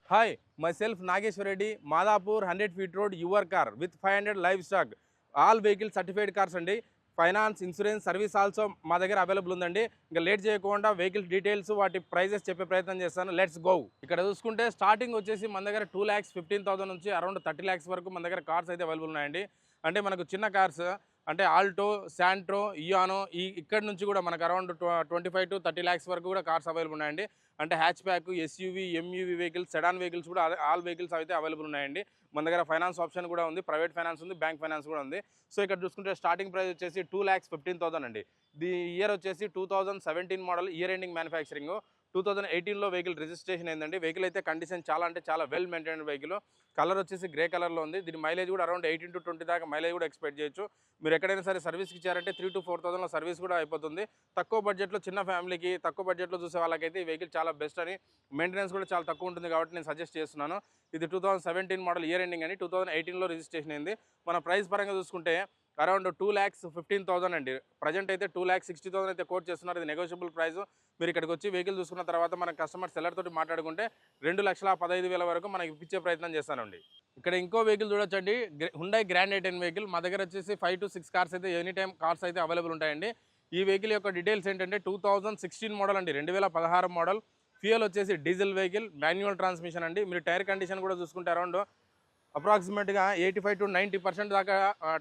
Hi, myself Nageshwar Reddy, Madhapur 100 feet road, your car with 500 livestock. All vehicle certified cars అండి. Finance insurance service also మా దగ్గర available ఉందండి. ఇంకా late చేయకుండా vehicle details వాటి prices చెప్పే ప్రయత్నం చేస్తాను. Let's go. ఇక్కడ చూసుకుంటే స్టార్టింగ్ వచ్చేసి మన దగ్గర 2,15,000 నుంచి అరౌండ్ 30 lakhs వరకు మన దగ్గర కార్స్ అయితే అవైలబుల్ ఉన్నాయండి. అంటే మనకు చిన్న కార్స్ అంటే ఆల్టో, శాంట్రో, ఇయానో ఇక్కడ నుంచి కూడా మనకు అరౌండ్ 25 to 30 lakhs వరకు కూడా కార్స్ అవైలబుల్ ఉన్నాయండి. అంటే hatchback, SUV, MUV vehicles, sedan vehicles కూడా ఆల్ వెహికల్స్ అయితే అవైలబుల్ ఉన్నాయండి. మన దగ్గర ఫైనాన్స్ ఆప్షన్ కూడా ఉంది, ప్రైవేట్ ఫైనాన్స్ ఉంది, బ్యాంక్ ఫైనాన్స్ కూడా ఉంది. సో ఇక్కడ చూసుకుంటే స్టార్టింగ్ ప్రైస్ వచ్చేసి 2,15,000 అండి. ది ఇయర్ వచ్చేసి 2017 మోడల్, ఇయర్ ఎండింగ్ మ్యానుఫ్యాక్చరింగ్. 2018లో వెహికల్ రిజిస్ట్రేషన్ అయిందండి. వెహికల్ అయితే కండిషన్ చాలా అంటే చాలా వెల్ మెయింటైన్డ్ వెహికల్. కలర్ వచ్చేసి గ్రే కలర్లో ఉంది. దీని మైలేజ్ కూడా అరౌండ్ 18 to 20 దాకా మైలేజ్ కూడా ఎక్స్పెక్ట్ చేయొచ్చు. మీరు ఎక్కడైనా సరే సర్వీస్కి ఇచ్చారంటే 3,000 to 4,000లో సర్వీస్ కూడా అయిపోతుంది. తక్కువ బడ్జెట్లో చిన్న ఫ్యామిలీకి తక్కువ బడ్జెట్లో చూసే వాళ్ళకైతే ఈ వెహికల్ చాలా బెస్ట్ అని, మెయింటెనెన్స్ కూడా చాలా తక్కువ ఉంటుంది కాబట్టి నేను సజెస్ట్ చేస్తున్నాను. ఇది 2017 మోడల్, ఇయర్ ఎండింగ్ అని. 2018లో రిజిస్ట్రేషన్ అయింది. మన ప్రైస్ పరంగా చూసుకుంటే అరౌండ్ 2,15,000 అండి. ప్రజెంట్ అయితే 2,60,000 అయితే కోట్ చేస్తున్నారు. ఇది నెగోషియబుల్ ప్రైస్. మీరు ఇక్కడికి వచ్చి వెహికల్ చూసుకున్న తర్వాత మన కస్టమర్ సెల్లర్ తోటి మాట్లాడుకుంటే 2,15,000 వరకు మనకి ఇప్పించే ప్రయత్నం చేస్తానండి. ఇక్కడ ఇంకో వెహికల్ చూడొచ్చండి, హుండై గ్రాండ్ ఐ10 వెహికల్. మా దగ్గర వచ్చేసి 5 to 6 కార్స్ అయితే ఎనీ టైం కార్స్ అయితే అవైలబుల్ ఉంటాయండి. ఈ వెహికల్ యొక్క డీటెయిల్స్ ఏంటంటే 2016 మోడల్ అండి, 2016 మోడల్. ఫ్యూయల్ వచ్చేసి డీజిల్ వెహికల్, మాన్యువల్ ట్రాన్స్మిషన్ అండి. మీరు టైర్ కండిషన్ కూడా చూసుకుంటే అరౌండ్ అప్రాక్సిమేట్గా 85 to 90% దాకా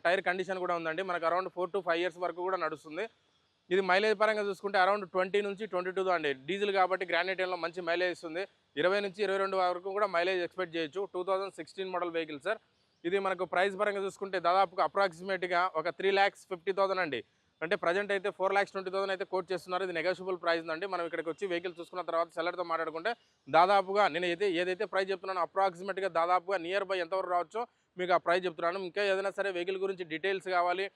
టైర్ కండిషన్ కూడా ఉందండి. మనకు అరౌండ్ 4 to 5 years వరకు కూడా నడుస్తుంది. ఇది మైలేజ్ పరంగా చూసుకుంటే అరౌండ్ 20 నుంచి 22 అండి. డీజిల్ కాబట్టి గ్రానైట్ లో మంచి మైలేజ్ ఇస్తుంది. 20 నుంచి 22 వరకు కూడా మైలేజ్ ఎక్స్పెక్ట్ చేయొచ్చు. 2016 మోడల్ వెహికల్ సార్. ఇది మనకు ప్రైస్ పరంగా చూసుకుంటే దాదాపుగా అప్రాక్సిమేట్గా ఒక 3,50,000 అండి. అంటే ప్రజెంట్ అయితే 4,20,000 అయితే కోట్ చేస్తున్నారు. ఇది నెగోషియబుల్ ప్రైస్ అండి. మనం ఇక్కడికి వచ్చి వెహికల్ చూసుకున్న తర్వాత సెల్లర్తో మాట్లాడుకుంటే దాదాపుగా నేను ఏదైతే ప్రైస్ చెప్తున్నానో అప్రాక్సిమేట్గా దాదాపుగా నియర్ బై ఎంతవరకు రావచ్చో మీకు ఆ ప్రైస్ చెప్తున్నాను. ఇంకా ఏదైనా సరే వెహికల్ గురించి డీటెయిల్స్ కావాలి,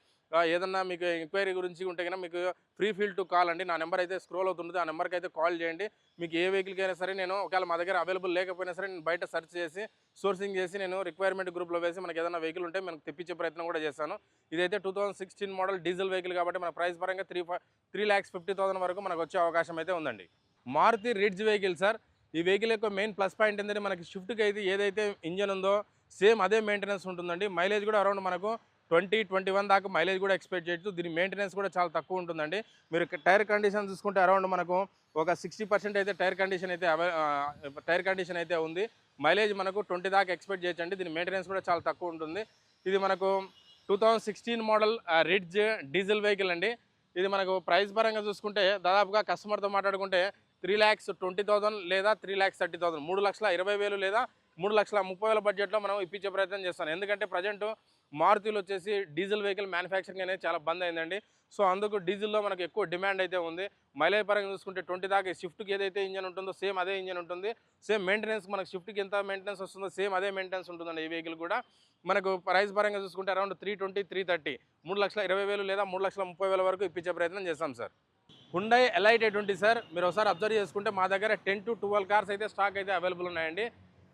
ఏదన్నా మీకు ఎంక్వైరీ గురించి ఉంటే కనుక మీకు ఫ్రీ ఫీల్ టు కాల్ అండి. నా నెంబర్ అయితే స్క్రోల్ అవుతుంది. ఆ నెంబర్కి అయితే కాల్ చేయండి. మీకు ఏ వెహికల్కి అయినా సరే నేను ఒకవేళ మా దగ్గర అవైలబుల్ లేకపోయినా సరే నేను బయట సెర్చ్ చేసి సోర్సింగ్ చేసి నేను రిక్వైర్మెంట్ గ్రూప్లో వేసి మనకి ఏదైనా వెహికల్ ఉంటే మనకు తెప్పించే ప్రయత్నం కూడా చేస్తాను. ఇదైతే 2016 మోడల్ డీజిల్ వెహికల్ కాబట్టి మన ప్రైస్ పరంగా 3,50,000 వరకు మనకు వచ్చే అవకాశం అయితే ఉందండి. Maruti Ritz vehicle sir. ఈ వెహికల్ యొక్క మెయిన్ ప్లస్ పాయింట్ ఏంటంటే మనకి షిఫ్ట్కి అయితే ఏదైతే ఇంజన్ ఉందో సేమ్ అదే మెయింటెనెన్స్ ఉంటుందండి. మైలేజ్ కూడా అరౌండ్ మనకు 20-21 దాకా మైలేజ్ కూడా ఎక్స్పెక్ట్ చేయొచ్చు. దీని మెయింటెనెన్స్ కూడా చాలా తక్కువ ఉంటుందండి. మీరు టైర్ కండిషన్ చూసుకుంటే అరౌండ్ మనకు ఒక 60% అయితే టైర్ కండిషన్ అయితే ఉంది. మైలేజ్ మనకు 20 దాకా ఎక్స్పెక్ట్ చేయొచ్చండి. దీని మెయింటెనెన్స్ కూడా చాలా తక్కువ ఉంటుంది. ఇది మనకు 2016 మోడల్ రిడ్జ్ డీజిల్ వెహికల్ అండి. ఇది మనకు ప్రైస్ పరంగా చూసుకుంటే దాదాపుగా కస్టమర్తో మాట్లాడుకుంటే 3,20,000 లేదా 3,30,000, 3,20,000 లేదా 3,30,000 బడ్జెట్లో మనం ఇప్పించే ప్రయత్నం చేస్తాను. ఎందుకంటే ప్రజెంట్ మారుతిలో వచ్చేసి డీజిల్ వెహికల్ మ్యానుఫ్యాక్చరింగ్ అనేది చాలా బంద్ అయిందండి. సో అందుకు డీజిల్లో మనకు ఎక్కువ డిమాండ్ అయితే ఉంది. మైలేజ్ పరంగా చూసుకుంటే 20 దాకా షిఫ్ట్కి ఏదైతే ఇంజన్ ఉంటుందో సేమ్ అదే ఇంజన్ ఉంటుంది. సేమ్ మెయింటెనెన్స్ మనకు షిఫ్ట్కి ఎంత మెయింటెనెన్స్ వస్తుందో సేమ్ అదే మెయింటెనెన్స్ ఉంటుందండి. ఈ వెహికల్ కూడా మనకు ప్రైస్ పరంగా చూసుకుంటే అరౌండ్ 320-330, 3,20,000 లేదా 3,30,000 వరకు ఇప్పించే ప్రయత్నం చేస్తాం sir. Hyundai elite i20 sir. మీరు ఒకసారి అబ్జర్వ్ చేసుకుంటే మా దగ్గర 10 to 12 కార్స్ అయితే స్టాక్ అయితే అవైలబుల్ ఉన్నాయండి.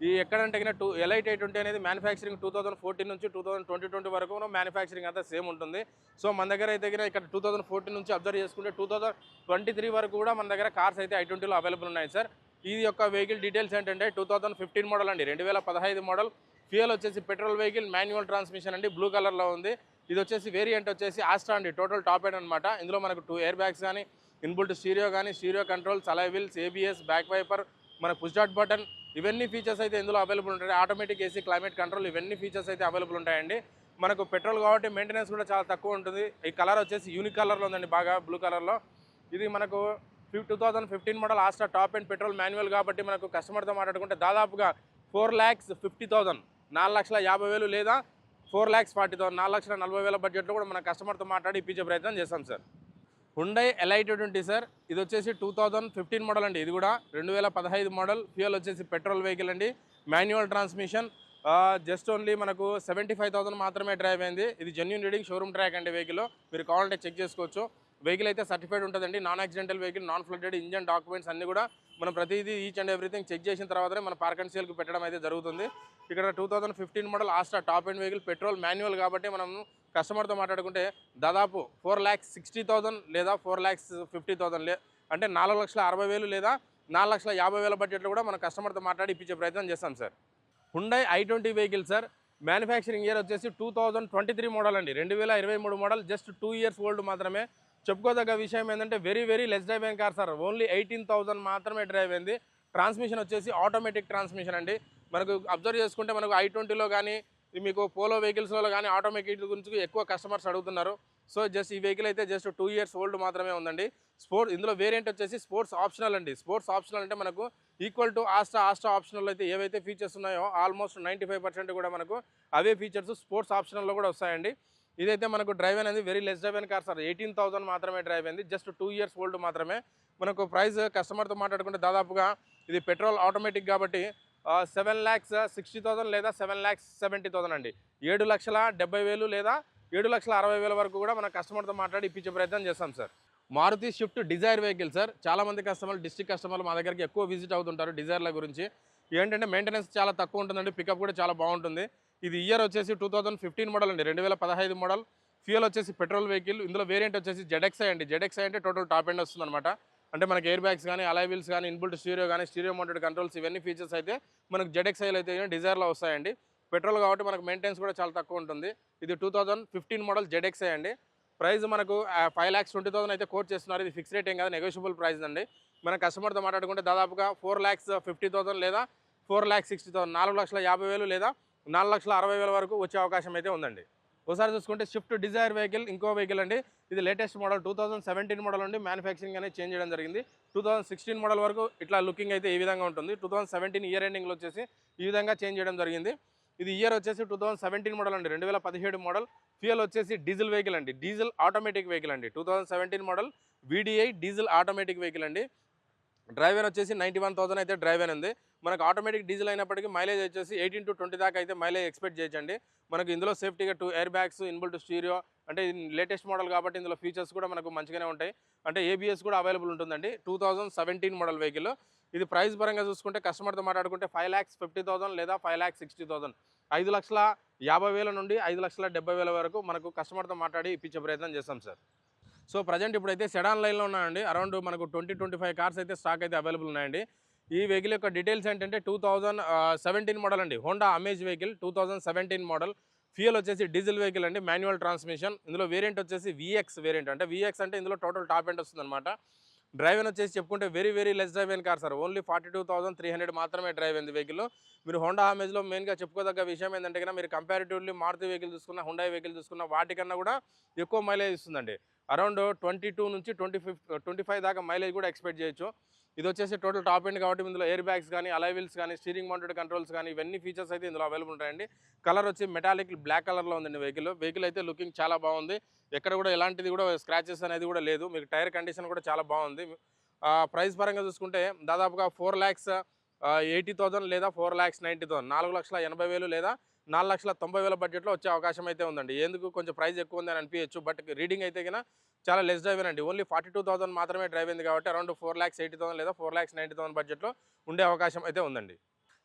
ఈ ఎక్కడంటే ఎలైట్ i20 అనేది మ్యానుఫ్యాక్చరింగ్ 2014 నుంచి 2020 వరకు మ్యానుఫ్యాక్చరింగ్ అంతా సేమ్ ఉంటుంది. సో మన దగ్గర అయితే ఇక్కడ 2014 నుంచి అబ్జర్వ్ చేసుకుంటే 2023 వరకు కూడా మన దగ్గర కార్స్ అయితే i20లో అవైలబుల్ ఉన్నాయి సార్. ఈ యొక్క వెహికల్ డీటెయిల్స్ ఏంటంటే 2015 మోడల్ అండి, 2015 మోడల్. ఫ్యూయల్ వచ్చేసి పెట్రోల్ వెహికల్, మాన్యువల్ ట్రాన్స్మిషన్ అండి, బ్లూ కలర్లో ఉంది. ఇది వచ్చేసి వేరియంట్ వచ్చేసి ఆస్ట్రా అండి, టోటల్ టాప్ ఎండ్ అనమాట. ఇందులో మనకు 2 ఎయిర్ బ్యాగ్స్ కానీ, ఇన్బుల్ట్ స్టీరియో కానీ, stereo controls, alloy wheels, ABS, back wiper, మన పుష్ స్టార్ట్ బటన్, ఇవన్నీ ఫీచర్స్ అయితే ఇందులో అవైలబుల్ ఉంటాయి. ఆటోమేటిక్ ఏసీ, క్లైమేట్ కంట్రోల్, ఇవన్నీ ఫీచర్స్ అయితే అవైలబుల్ ఉంటాయండి. మనకు పెట్రోల్ కాబట్టి మెయింటెనెన్స్ కూడా చాలా తక్కువ ఉంటుంది. ఈ కలర్ వచ్చేసి యూనిక్ కలర్లో ఉందండి, బాగా బ్లూ కలర్లో. ఇది మనకు 2015 model Astra top end petrol manual కాబట్టి మనకు కస్టమర్తో మాట్లాడుకుంటే దాదాపుగా 4,50,000, 4,50,000 లేదా 4,40,000, 4,40,000 బడ్జెట్లో కూడా మన కస్టమర్తో మాట్లాడి ఇప్పించే ప్రయత్నం చేస్తాం sir. Hyundai elite i20 sir. ఇది వచ్చేసి 2015 మోడల్ అండి. ఇది కూడా 2015 మోడల్. ఫ్యూయల్ వచ్చేసి పెట్రోల్ వెహికల్ అండి, మాన్యువల్ ట్రాన్స్మిషన్. జస్ట్ ఓన్లీ మనకు 75,000 మాత్రమే డ్రైవ్ అయింది. ఇది జెన్యూన్ రీడింగ్ షోరూమ్ ట్రాక్ అండి. వెహికల్ మీరు కావాలంటే చెక్ చేసుకోవచ్చు. వెహికల్ అయితే సర్టిఫైడ్ ఉంటుందండి, non accidental vehicle, non flooded, engine documents అన్నీ కూడా మనం ప్రతిదీ ఈచ్ అండ్ ఎవ్రీథింగ్ చెక్ చేసిన తర్వాతనే మన పార్క్ అండ్ సేల్కి పెట్టడం అయితే జరుగుతుంది. ఇక్కడ 2015 model Astra top end vehicle, petrol manual కాబట్టి మనం కస్టమర్తో మాట్లాడుకుంటే దాదాపు 4,60,000 లేదా 4,50,000 అంటే 4,60,000 లేదా 4,50,000 బడ్జెట్లో కూడా మన కస్టమర్తో మాట్లాడి ఇప్పించే ప్రయత్నం చేస్తాం sir. Hyundai i20 vehicle sir. Manufacturing year వచ్చేసి 2023 మోడల్ అండి. 2023 మోడల్, జస్ట్ 2 ఇయర్స్ ఓల్డ్ మాత్రమే. చెప్పుకోదగ్గ విషయం ఏంటంటే వెరీ లెస్ డ్రైవ్ అయిన కార్ సార్. ఓన్లీ 18,000 మాత్రమే డ్రైవ్ అయింది. ట్రాన్స్మిషన్ వచ్చేసి ఆటోమేటిక్ ట్రాన్స్మిషన్ అండి. మనకు అబ్జర్వ్ చేసుకుంటే మనకు i20లో కానీ మీకు పోలో వెహికల్స్లో కానీ ఆటోమేటిక్ గురించి ఎక్కువ కస్టమర్స్ అడుగుతున్నారు. సో జస్ట్ ఈ వెహికల్ అయితే జస్ట్ 2 ఇయర్స్ ఓల్డ్ మాత్రమే ఉందండి. ఇందులో వేరియంట్ వచ్చేసి స్పోర్ట్స్ ఆప్షనల్ అండి. స్పోర్ట్స్ ఆప్షనల్ అంటే మనకు ఈక్వల్ టు ఆస్ట్రా ఆప్షనల్ అయితే ఏవైతే ఫీచర్స్ ఉన్నాయో ఆల్మోస్ట్ 95% కూడా మనకు అవే ఫీచర్స్ స్పోర్ట్స్ ఆప్షనల్లో కూడా వస్తాయండి. ఇదైతే మనకు డ్రైవ్ అనేది వెరీ లెస్ డ్రైవ్ అయిన కార్ సార్. 18,000 మాత్రమే డ్రైవ్ అయింది. జస్ట్ 2 ఇయర్స్ ఓల్డ్ మాత్రమే. మనకు ప్రైస్ కస్టమర్తో మాట్లాడుకుంటే దాదాపుగా ఇది పెట్రోల్ ఆటోమేటిక్ కాబట్టి 7,60,000 లేదా 7,70,000 అండి. 7,70,000 లేదా 7,60,000 వరకు కూడా మన కస్టమర్తో మాట్లాడి ఇప్పించే ప్రయత్నం చేస్తాం sir. Maruti Swift Dzire vehicle sir. చాలామంది కస్టమర్లు డిస్ట్రిక్ట్ కస్టమర్లు మా దగ్గరికి ఎక్కువ విజిట్ అవుతుంటారు డిజైర్ల గురించి. ఏంటంటే మెయింటెనెన్స్ చాలా తక్కువ ఉంటుందండి, పికప్ కూడా చాలా బాగుంటుంది. ఇది ఇయర్ వచ్చేసి 2015 మోడల్ అండి, 2015 మోడల్. ఫ్యూయల్ వచ్చేసి పెట్రోల్ వెహికల్. ఇందులో వేరియంట్ వచ్చేసి ZXi అండి. ZXi అంటే టోటల్ టాప్ ఎండ్ వస్తుంది అనమాట. అంటే మనకి ఎయిర్ బ్యాగ్స్ కానీ, అలాయ్ వీల్స్ కానీ, ఇన్బుల్ట్ స్టీరియో కానీ, స్టీరియో మౌంటెడ్ కంట్రోల్స్, ఇవన్నీ ఫీచర్స్ అయితే మనకు ZXiలో అయితే డిజైర్లో వస్తాయండి. పెట్రోల్ కాబట్టి మనకు మెయింటెనెన్స్ కూడా చాలా తక్కువ ఉంటుంది. ఇది 2015 మోడల్ ZXi అండి. ప్రైస్ మనకు 5,20,000 అయితే కోట్ చేస్తున్నారు. ఇది ఫిక్స్ రేట్ ఏం కాదు, నెగోషియబుల్ ప్రైస్ అండి. మన కస్టమర్తో మాట్లాడుకుంటే దాదాపుగా 4,50,000 లేదా 4,60,000, 4,50,000 లేదా 4,60,000 వరకు వచ్చే అవకాశం అయితే ఉందండి. ఒకసారి చూసుకుంటే స్విఫ్ట్ డిజైర్ వెహికల్ ఇంకో వెహికల్ అండి. ఇది లేటెస్ట్ మోడల్ 2017 మోడల్ అండి. మ్యానుఫ్యాక్చరింగ్ అనేది చేంజ్ చేయడం జరిగింది. 2016 మోడల్ వరకు ఇట్లా లుకింగ్ అయితే ఈ విధంగా ఉంటుంది. 2017 ఇయర్ ఎండింగ్లో వచ్చేసి ఈ విధంగా చేంజ్ చేయడం జరిగింది. ఇది ఇయర్ వచ్చేసి 2017 మోడల్ అండి, 2017 మోడల్. ఫ్యూయల్ వచ్చేసి డీజిల్ వెహికల్ అండి, డీజిల్ ఆటోమేటిక్ వెహికల్ అండి. 2017 model VDI diesel automatic vehicle అండి. డ్రైవర్ వచ్చేసి 91,000 అయితే డ్రైవర్ ఉంది. మనకు ఆటోమేటిక్ డీజిల్ అయినప్పటికీ మైలేజ్ వచ్చేసి 18 to 20 దాకా అయితే మైలేజ్ ఎక్స్పెక్ట్ చేయొచ్చండి. మనకు ఇందులో సేఫ్టీగా 2 ఎయిర్ బ్యాగ్స్, ఇన్బుల్ట్ స్టీరియో, అంటే లేటెస్ట్ మోడల్ కాబట్టి ఇందులో ఫీచర్స్ కూడా మనకు మంచిగానే ఉంటాయి. అంటే ABS కూడా అవైలబుల్ ఉంటుందండి. 2017 మోడల్ వెహికల్. ఇది ప్రైస్ పరంగా చూసుకుంటే కస్టమర్తో మాట్లాడుకుంటే 5,50,000 లేదా 5,60,000, 5,50,000 నుండి 5,70,000 వరకు మనకు కస్టమర్తో మాట్లాడి ఇప్పించే ప్రయత్నం చేస్తాం సార్. సో ప్రజెంట్ ఇప్పుడైతే సెడాన్ లైన్లో ఉన్నాయండి. అరౌండ్ మనకు 20-25 కార్స్ అయితే స్టాక్ అయితే అవైలబుల్ ఉన్నాయండి. ఈ వెహికల్ యొక్క డీటెయిల్స్ ఏంటంటే 2017 మోడల్ అండి, Honda amaze vehicle 2017 model. Fuel వచ్చేసి డీజిల్ వెహికల్ అండి, మాన్యువల్ ట్రాన్స్మిషన్. ఇందులో వేరియంట్ వచ్చేసి VX వేరియంట్. అంటే VX అంటే ఇందులో టోటల్ టాప్ ఎండ్ వస్తుంది అనమాట. డ్రైవ్ వచ్చేసి చెప్పుకుంటే వెరీ లెస్ డ్రైవ్ అయిన కార్ సార్. ఓన్లీ 42,300 మాత్రమే డ్రైవ్ అయింది వెహికల్. మీరు హోండా అమేజ్లో మెయిన్గా చెప్పుకోదగ్గ విషయం ఏంటంటే కన్నా మీరు కంపారిటివ్లీ మారుతి వెహికల్ చూసుకున్న, హుండాయ్ వెహికల్ చూసుకున్న వాటికన్నా కూడా ఎక్కువ మైలేజ్ ఇస్తుందండి. అరౌండ్ 22 నుంచి 25 దాకా మైలేజ్ కూడా ఎక్స్పెక్ట్ చేయొచ్చు. ఇది వచ్చేసి టోటల్ టాప్ ఎండ్ కాబట్టి ఇందులో ఎయిర్ బ్యాగ్స్ కానీ, అలాయ్ వీల్స్ కానీ, స్టీరింగ్ మౌంటెడ్ కంట్రోల్స్ కానీ, ఇవన్నీ ఫీచర్స్ అయితే ఇందులో అవైలబుల్ ఉంటాయండి. కలర్ వచ్చి మెటాలిక్ బ్లాక్ కలర్లో ఉందండి వెహికల్. వెహికల్ అయితే లుకింగ్ చాలా బాగుంది. ఎక్కడ కూడా ఎలాంటిది కూడా స్క్రాచెస్ అనేది కూడా లేదు. మీకు టైర్ కండిషన్ కూడా చాలా బాగుంది. ప్రైస్ పరంగా చూసుకుంటే దాదాపుగా 4,80,000 లేదా 4,90,000, 4,80,000 లేదా 4,90,000 బడ్జెట్లో వచ్చే అవకాశం అయితే ఉందండి. ఎందుకు కొంచెం ప్రైస్ ఎక్కువ ఉందని అనిపించచ్చు, బట్ రీడింగ్ అయితే కన్నా చాలా లెస్ డ్రైవ్ అండి. ఓన్లీ 42,000 మాత్రమే డ్రైవ్ అయింది కాబట్టి అరౌండ్ 4,80,000 లేదా 4,90,000 బడ్జెట్లో ఉండే అవకాశం అయితే ఉందండి.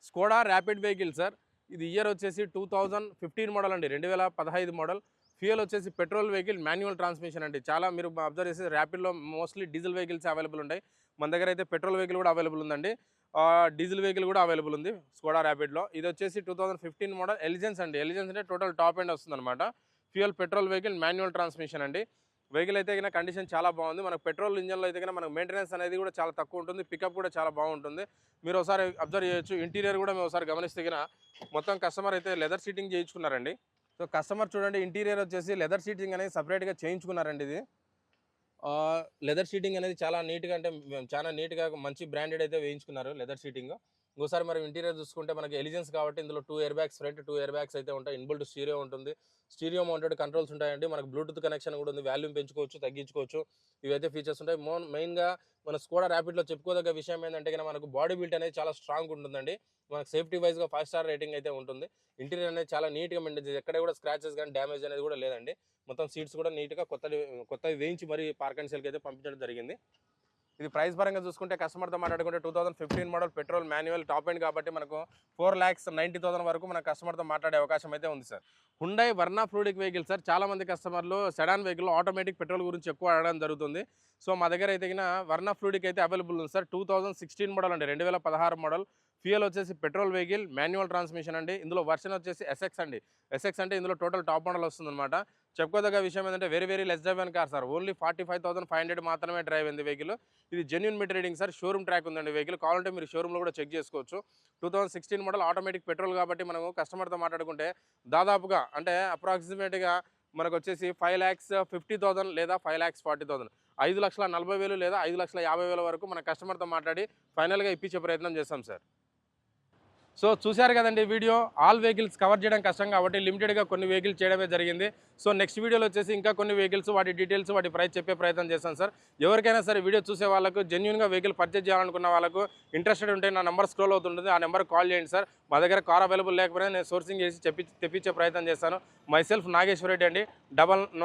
Skoda rapid vehicle sir. ఇది ఇయర్ వచ్చేసి 2015 మోడల్ అండి, 2015 మోడల్. ఫ్యూయల్ వచ్చేసి పెట్రోల్ వెహికల్, మాన్యువల్ ట్రాన్స్మిషన్ అండి. చాలా మీరు అబ్జర్వ్ చేసి ర్యాపిడ్లో మోస్ట్లీ డీజిల్ వెహికల్స్ అవైలబుల్ ఉంటాయి. మన దగ్గర అయితే పెట్రోల్ వెహికల్ కూడా అవైలబుల్ ఉందండి, డీజిల్ వెహికల్ కూడా అవైలబుల్ ఉంది స్కోడా ర్యాపిడ్లో. ఇది వచ్చేసి 2015 మోడల్ ఎలిజెన్స్ అండి. ఎలిజెన్స్ అంటే టోటల్ టాప్ ఎండ్ వస్తుంది అనమాట. Fuel petrol vehicle, manual transmission అండి. వెహికల్ అయితే కన్నా కండిషన్ చాలా బాగుంది. మనకు పెట్రోల్ ఇంజన్లో అయితే కన్నా మనకు మెయింటెనెన్స్ అనేది కూడా చాలా తక్కువ ఉంటుంది. పికప్ కూడా చాలా బాగుంటుంది. మీరు ఒకసారి అబ్జర్వ్ చేయొచ్చు. ఇంటీరియర్ కూడా మేము ఒకసారి గమనిస్తే కన్నా మొత్తం కస్టమర్ అయితే లెదర్ సీటింగ్ చేయించుకున్నారండి. సో కస్టమర్ చూడండి, ఇంటీరియర్ వచ్చేసి లెదర్ సీటింగ్ అనేది సపరేట్గా చేయించుకున్నారండి. ఇది లెదర్ సీటింగ్ అనేది చాలా నీట్గా, అంటే చాలా నీట్గా మంచి బ్రాండెడ్ అయితే వేయించుకున్నారు లెదర్ సీటింగ్. ఇంకోసారి మనం ఇంటీరియర్ చూసుకుంటే మనకి ఎలిజెన్స్ కాబట్టి ఇందులో 2 air bags, front 2 air bags అయితే ఉంటాయి. ఇన్బుల్ట్ స్టీరియో ఉంటుంది, స్టీరియో మౌంటెడ్ కంట్రోల్స్ ఉంటాయండి. మనకు బ్లూటూత్ కనెక్షన్ కూడా ఉంది, వాల్యూమ్ పెంచుకోవచ్చు, తగ్గించుకోవచ్చు, ఇవైతే ఫీచర్స్ ఉంటాయి. మెయిన్గా మన స్కోడా ర్యాపిడ్లో చెప్పుకోదగ్గ విషయం ఏంటంటే కన్నా మనకు బాడీ బిల్ట్ అనేది చాలా స్ట్రాంగ్ ఉంటుందండి. మనకు సేఫ్టీ వైజ్గా 5 స్టార్ రేటింగ్ అయితే ఉంటుంది. ఇంటీరియర్ అనేది చాలా నీట్గా మెయింటైన్ చేసి ఎక్కడ కూడా స్క్రాచెస్ కానీ డ్యామేజ్ అనేది కూడా లేదండి. మొత్తం సీట్స్ కూడా నీట్గా కొత్తవి వేయించి మరి పార్క్ అండ్ సేల్కి అయితే పంపించడం జరిగింది. ఇది ప్రైస్ పరంగా చూసుకుంటే కస్టమర్తో మాట్లాడుకుంటే 2015 model petrol manual top end కాబట్టి మనకు 4,90,000 వరకు మన కస్టమర్తో మాట్లాడే అవకాశం అయితే ఉంది sir. Hyundai Verna fluid vehicle sir. చాలామంది కస్టమర్లు సెడాన్ వెహికల్ ఆటోమేటిక్ పెట్రోల్ గురించి ఎక్కువ అడగడం జరుగుతుంది. సో మా దగ్గర అయితే వర్నా ఫ్లూయిడ్ అయితే అవైలబుల్ ఉంది సార్. 2016 మోడల్ అండి, 2016 మోడల్. ఫ్యూయల్ వచ్చేసి పెట్రోల్ వెహికల్, మాన్యువల్ ట్రాన్స్మిషన్ అండి. ఇందులో వర్షన్ వచ్చేసి ఎస్ఎక్స్ అండి. ఎస్ఎక్స్ అంటే ఇందులో టోటల్ టాప్ మోడల్ వస్తుందన్నమాట. చెప్పుకోదగ్గ విషయం ఏంటంటే very less drive car sir. Only 45,500 మాత్రమే డ్రైవ్ అయింది వెహికల్. ఇది genuine meter reading sir. Showroom track ఉందండి వెహికల్. కావాలంటే మీరు షోరూమ్లో కూడా చెక్ చేసుకోవచ్చు. 2016 మోడల్ ఆటోమేటిక్ పెట్రోల్ కాబట్టి మనము కస్టమర్తో మాట్లాడుకుంటే దాదాపుగా అంటే అప్రాక్సిమేట్గా మనకు వచ్చేసి 5,50,000 లేదా 5,40,000, 5,40,000 లేదా 5,50,000 వరకు మన కస్టమర్తో మాట్లాడి ఫైనల్గా ఇప్పించే ప్రయత్నం చేస్తాం సార్. సో చూశారు కదండి వీడియో. ఆల్ వెహికల్స్ కవర్ చేయడం కష్టం కాబట్టి లిమిటెడ్గా కొన్ని వెహికల్స్ చేయడమే జరిగింది. సో నెక్స్ట్ వీడియోలో వచ్చేసి ఇంకా కొన్ని వెహికల్స్, వాటి డీటెయిల్స్, వాటి ప్రైస్ చెప్పే ప్రయత్నం చేస్తాను సార్. ఎవరికైనా సరే వీడియో చూసే వాళ్ళకు, జెన్యూన్గా వెహికల్ పర్చేజ్ చేయాలనుకున్న వాళ్ళకు ఇంట్రెస్టెడ్ ఉంటే నా నెంబర్ స్క్రోల్ అవుతుంటుంది, ఆ నెంబర్కి కాల్ చేయండి సార్. మా దగ్గర కార్ అవైలబుల్ లేకపోయినా నేను సోర్సింగ్ చేసి తెప్పించే ప్రయత్నం చేస్తాను. మైసెల్ఫ్ నాగేశ్వర రెడ్డి అండి.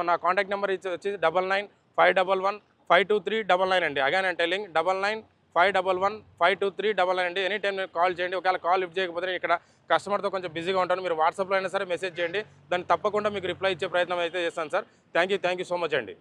నా కాంటాక్ట్ నెంబర్ వచ్చి 9951523999 అండి. అగైన్ నేను టెల్లింగ్ 9951523999 అండి. ఎనీ టైం మీరు కాల్ చేయండి. ఒకవేళ కాల్ లిఫ్ట్ చేయకపోతే ఇక్కడ కస్టమర్తో కొంచెం బిజీగా ఉంటాను. మీరు వాట్సాప్లో అయినా సరే మెసేజ్ చేయండి, దాన్ని తప్పకుండా మీకు రిప్లై ఇచ్చే ప్రయత్నం అయితే చేస్తాను sir. Thank you so much అండి.